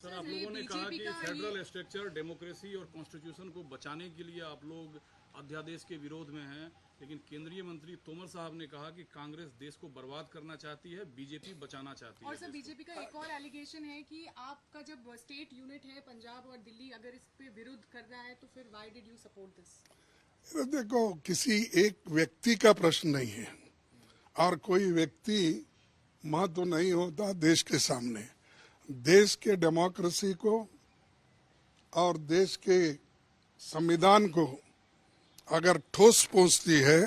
Sir, आप लोगों ने कहा कि फेडरल स्ट्रक्चर, डेमोक्रेसी और कॉन्स्टिट्यूशन को बचाने के लिए आप लोग अध्यादेश के विरोध में हैं, लेकिन केंद्रीय मंत्री तोमर साहब ने कहा कि कांग्रेस देश को बर्बाद करना चाहती है, बीजेपी बचाना चाहती है। और सर, बीजेपी का एक और एलिगेशन है कि आपका जब स्टेट यूनिट है पंजाब और दिल्ली अगर इस पे विरोध कर रहा है तो फिर why did you support this? देखो, किसी एक व्यक्ति का प्रश्न नहीं है और कोई व्यक्ति महत्व नहीं होता देश के सामने। देश के डेमोक्रेसी को और देश के संविधान को अगर ठोस पहुंचती है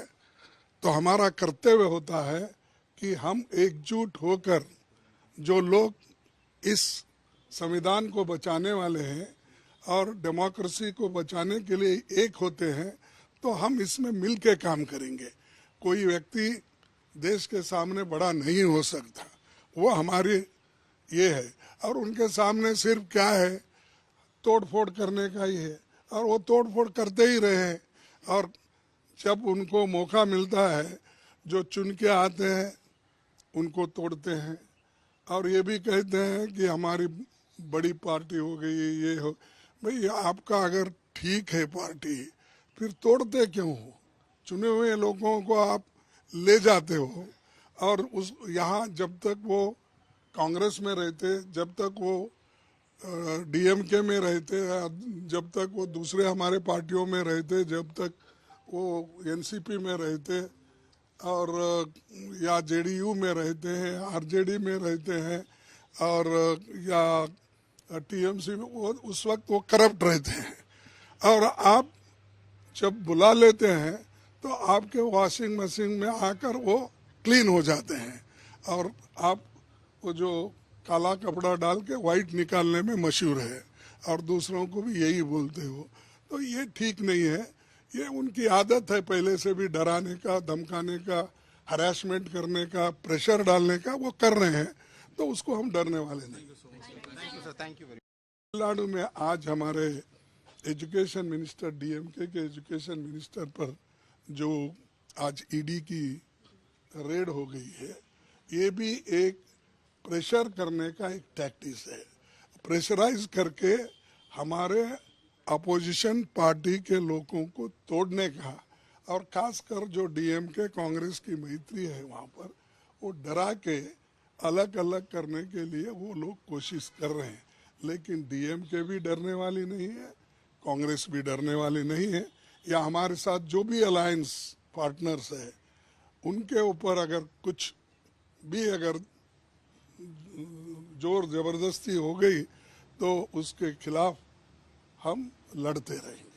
तो हमारा कर्तव्य होता है कि हम एकजुट होकर जो लोग इस संविधान को बचाने वाले हैं और डेमोक्रेसी को बचाने के लिए एक होते हैं तो हम इसमें मिल के काम करेंगे। कोई व्यक्ति देश के सामने बड़ा नहीं हो सकता, वो हमारी ये है। और उनके सामने सिर्फ क्या है, तोड़फोड़ करने का ही है और वो तोड़फोड़ करते ही रहे हैं। और जब उनको मौका मिलता है, जो चुन के आते हैं उनको तोड़ते हैं और ये भी कहते हैं कि हमारी बड़ी पार्टी हो गई, ये हो। भाई, आपका अगर ठीक है पार्टी, फिर तोड़ते क्यों हो? चुने हुए लोगों को आप ले जाते हो और उस यहाँ जब तक वो कांग्रेस में रहते, जब तक वो डीएमके में रहते, जब तक वो दूसरे हमारे पार्टियों में रहते, जब तक वो एनसीपी में रहते और या जेडीयू में रहते हैं, आरजेडी में रहते हैं और या टीएमसी में, वो उस वक्त वो करप्ट रहते हैं। और आप जब बुला लेते हैं तो आपके वॉशिंग मशीन में आकर वो क्लीन हो जाते हैं और आप वो जो काला कपड़ा डाल के वाइट निकालने में मशहूर है और दूसरों को भी यही बोलते हो। तो ये ठीक नहीं है, ये उनकी आदत है पहले से भी, डराने का, धमकाने का, हरासमेंट करने का, प्रेशर डालने का, वो कर रहे हैं तो उसको हम डरने वाले नहीं। तमिलनाडु में आज हमारे एजुकेशन मिनिस्टर, डीएमके के एजुकेशन मिनिस्टर पर जो आज ईडी की रेड हो गई है, ये भी एक प्रेशर करने का एक टैक्टिस है। प्रेशराइज करके हमारे अपोजिशन पार्टी के लोगों को तोड़ने का, और खासकर जो डीएमके कांग्रेस की मैत्री है वहाँ पर, वो डरा के अलग अलग करने के लिए वो लोग कोशिश कर रहे हैं। लेकिन डीएमके भी डरने वाली नहीं है, कांग्रेस भी डरने वाली नहीं है, या हमारे साथ जो भी अलायंस पार्टनर्स है उनके ऊपर अगर कुछ भी अगर जोर जबरदस्ती हो गई तो उसके खिलाफ हम लड़ते रहेंगे।